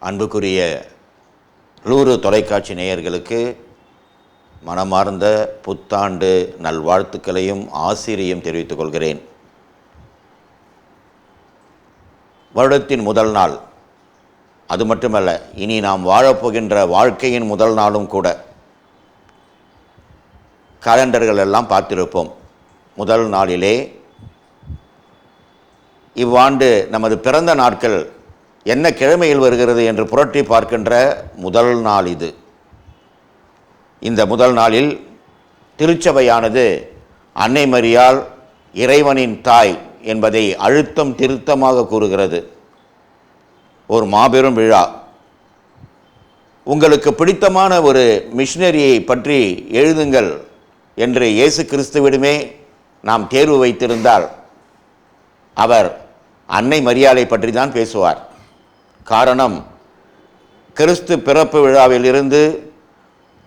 அன்புக்குரிய லூரு தொலைக்காட்சி நேயர்களுக்கு மனமார்ந்த புத்தாண்டு நல்வாழ்த்துக்களையும் ஆசிரியையும் தெரிவித்துக் கொள்கிறேன். வருடத்தின் முதல் நாள், அது மட்டுமல்ல, இனி நாம் வாழப்போகின்ற வாழ்க்கையின் முதல் நாளும் கூட. காலண்டர்கள் எல்லாம் பார்த்திருப்போம். முதல் நாளிலே இவ்வாண்டு நமது பிறந்த நாட்கள் என்ன கிழமையில் வருகிறது என்று புரட்டி பார்க்கின்ற முதல் நாள் இது. இந்த முதல் நாளில் திருச்சபையானது அன்னை மரியாள் இறைவனின் தாய் என்பதை அழுத்தம் திருத்தமாக கூறுகிறது. ஒரு மாபெரும் விழா. உங்களுக்கு பிடித்தமான ஒரு மிஷினரியை பற்றி எழுதுங்கள் என்று இயேசு கிறிஸ்துவிடமே நாம் தேர்வு வைத்திருந்தால் அவர் அன்னை மரியாளை பற்றி தான் பேசுவார். காரணம், கிறிஸ்து பிறப்பு விழாவிலிருந்து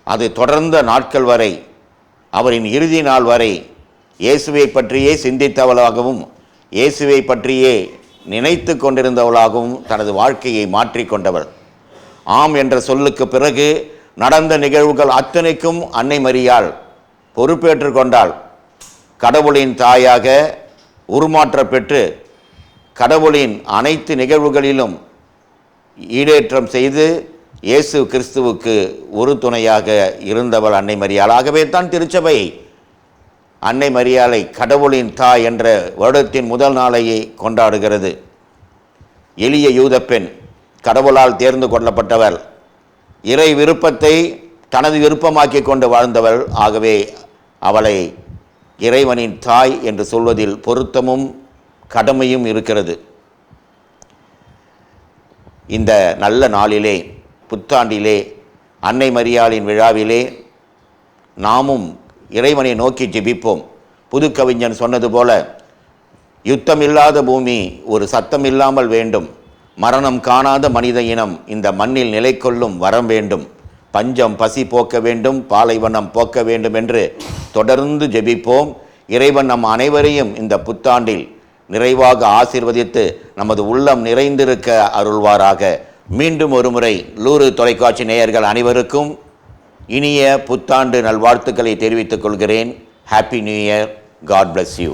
அது தொடர்ந்த நாட்கள் வரை, அவரின் இறுதி நாள் வரை இயேசுவை பற்றியே சிந்தித்தவளாகவும் இயேசுவை பற்றியே நினைத்து கொண்டிருந்தவளாகவும் தனது வாழ்க்கையை மாற்றிக்கொண்டவள். ஆம் என்ற சொல்லுக்கு பிறகு நடந்த நிகழ்வுகள் அத்தனைக்கும் அன்னை மரியாள் பொறுப்பேற்று கொண்டாள். கடவுளின் தாயாக உருமாற்ற பெற்று கடவுளின் அனைத்து நிகழ்வுகளிலும் ஈடேற்றம் செய்து இயேசு கிறிஸ்துவுக்கு ஒரு துணையாக இருந்தவள் அன்னை மரியாள். ஆகவே தான் திருச்சபை அன்னை மரியாளை கடவுளின் தாய் என்ற வருடத்தின் முதல் நாளையை கொண்டாடுகிறது. எளிய யூத பெண், கடவுளால் தேர்ந்து கொள்ளப்பட்டவள், இறை விருப்பத்தை தனது விருப்பமாக்கி கொண்டு வாழ்ந்தவள். ஆகவே அவளை இறைவனின் தாய் என்று சொல்வதில் பொருத்தமும் கடமையும் இருக்கிறது. இந்த நல்ல நாளிலே, புத்தாண்டிலே, அன்னை மரியாளின் விழாவிலே நாமும் இறைவனை நோக்கி ஜெபிப்போம். புது கவிஞன் சொன்னது போல, யுத்தமில்லாத பூமி ஒரு சத்தம் இல்லாமல் வேண்டும், மரணம் காணாத மனித இனம் இந்த மண்ணில் நிலை கொள்ளும் வரம் வேண்டும், பஞ்சம் பசி போக்க வேண்டும், பாலைவனம் போக்க வேண்டும் என்று தொடர்ந்து ஜெபிப்போம். இறைவன் நம் அனைவரையும் இந்த புத்தாண்டில் நிறைவாக ஆசீர்வதித்து நமது உள்ளம் நிறைந்திருக்க அருள்வாராக. மீண்டும் ஒருமுறை லூரு தொலைக்காட்சி நேயர்கள் அனைவருக்கும் இனிய புத்தாண்டு நல்வாழ்த்துக்களை தெரிவித்துக் கொள்கிறேன். Happy new year. God bless you.